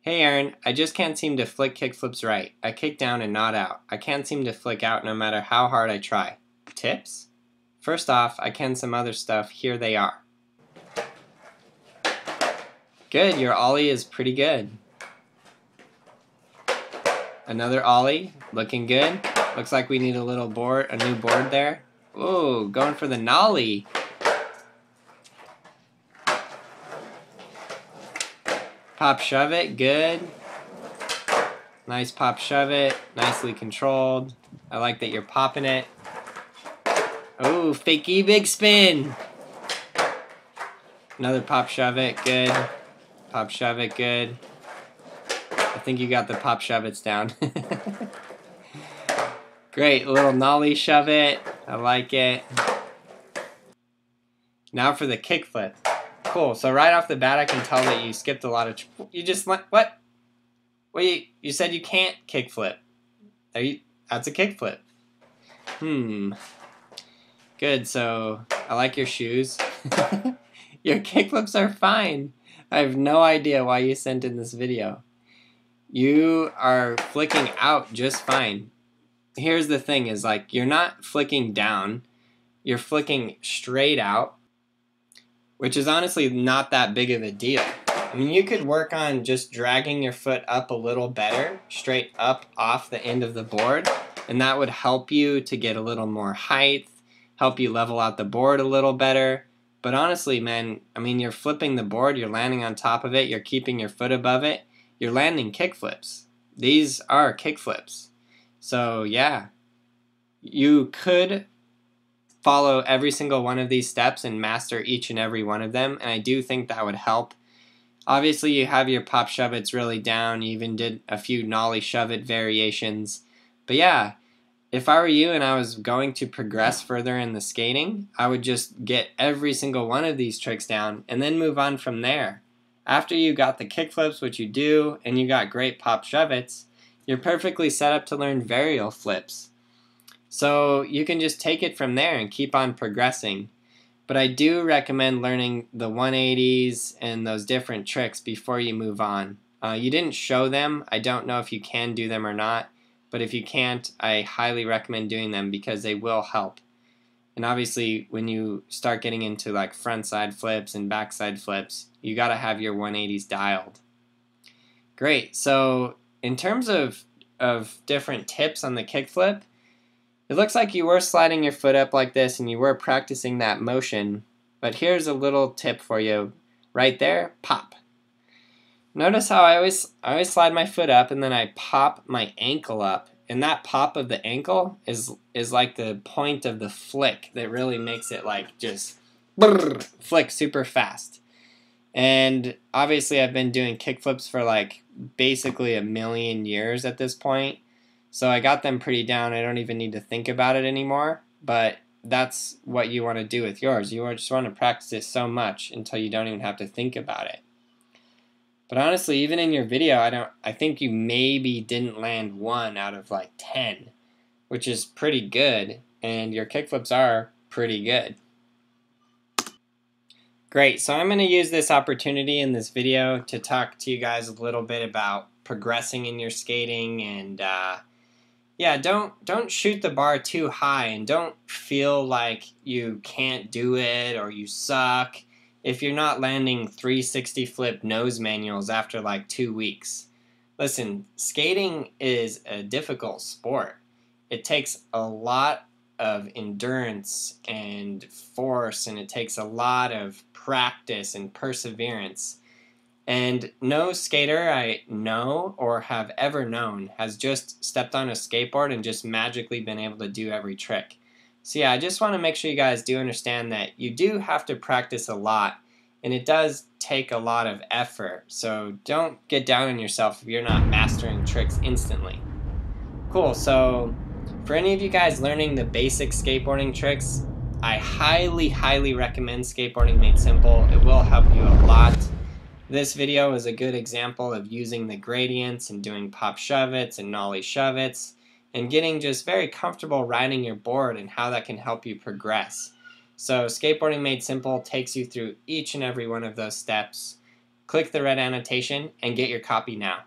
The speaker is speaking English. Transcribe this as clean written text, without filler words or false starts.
Hey Aaron, I just can't seem to flick kickflips right. I kick down and not out. I can't seem to flick out no matter how hard I try. Tips? First off, I can some other stuff. Here they are. Good, your ollie is pretty good. Another ollie, looking good. Looks like we need a new board there. Ooh, going for the nollie. Pop shove it, good. Nice pop shove it, nicely controlled. I like that you're popping it. Oh, fakey big spin. Another pop shove it, good. Pop shove it, good. I think you got the pop shove it's down. Great, a little nollie shove it. I like it. Now for the kickflip. Cool, so right off the bat I can tell that you skipped a lot of... You just... What? Wait, you said you can't kickflip. That's a kickflip. Good, so I like your shoes. Your kickflips are fine. I have no idea why you sent in this video. You are flicking out just fine. Here's the thing is like, you're not flicking down. You're flicking straight out, which is honestly not that big of a deal. I mean, you could work on just dragging your foot up a little better, straight up off the end of the board, and that would help you to get a little more height, help you level out the board a little better. But honestly, man, I mean, you're flipping the board, you're landing on top of it, you're keeping your foot above it, you're landing kickflips. These are kickflips. So yeah, you could follow every single one of these steps and master each and every one of them, and I do think that would help. Obviously, you have your pop shove it's really down. You even did a few nollie shove it variations. But yeah, if I were you and I was going to progress further in the skating, I would just get every single one of these tricks down and then move on from there. After you got the kickflips, which you do, and you got great pop shove it's, you're perfectly set up to learn varial flips. So you can just take it from there and keep on progressing. But I do recommend learning the 180s and those different tricks before you move on. You didn't show them. I don't know if you can do them or not. But if you can't, I highly recommend doing them because they will help. And obviously, when you start getting into like front side flips and back side flips, you got to have your 180s dialed. Great. So in terms of different tips on the kickflip, it looks like you were sliding your foot up like this and you were practicing that motion, but here's a little tip for you. Right there, pop. Notice how I always slide my foot up and then I pop my ankle up, and that pop of the ankle is like the point of the flick that really makes it like just flick super fast. And obviously I've been doing kickflips for like basically a million years at this point. So I got them pretty down. I don't even need to think about it anymore. But that's what you want to do with yours. You just want to practice it so much until you don't even have to think about it. But honestly, even in your video, I think you maybe didn't land 1 out of like 10, which is pretty good. And your kickflips are pretty good. Great. So I'm going to use this opportunity in this video to talk to you guys a little bit about progressing in your skating and yeah, don't shoot the bar too high and don't feel like you can't do it or you suck if you're not landing 360 flip nose manuals after like 2 weeks. Listen, skating is a difficult sport. It takes a lot of endurance and force, and it takes a lot of practice and perseverance. And no skater I know or have ever known has just stepped on a skateboard and just magically been able to do every trick. So yeah, I just want to make sure you guys do understand that you do have to practice a lot, and it does take a lot of effort. So don't get down on yourself if you're not mastering tricks instantly. Cool, so for any of you guys learning the basic skateboarding tricks, I highly recommend Skateboarding Made Simple. It will help you a lot. This video is a good example of using the gradients and doing pop shove-its and nollie shove-its and getting just very comfortable riding your board and how that can help you progress. So Skateboarding Made Simple takes you through each and every one of those steps, Click the red annotation and get your copy now.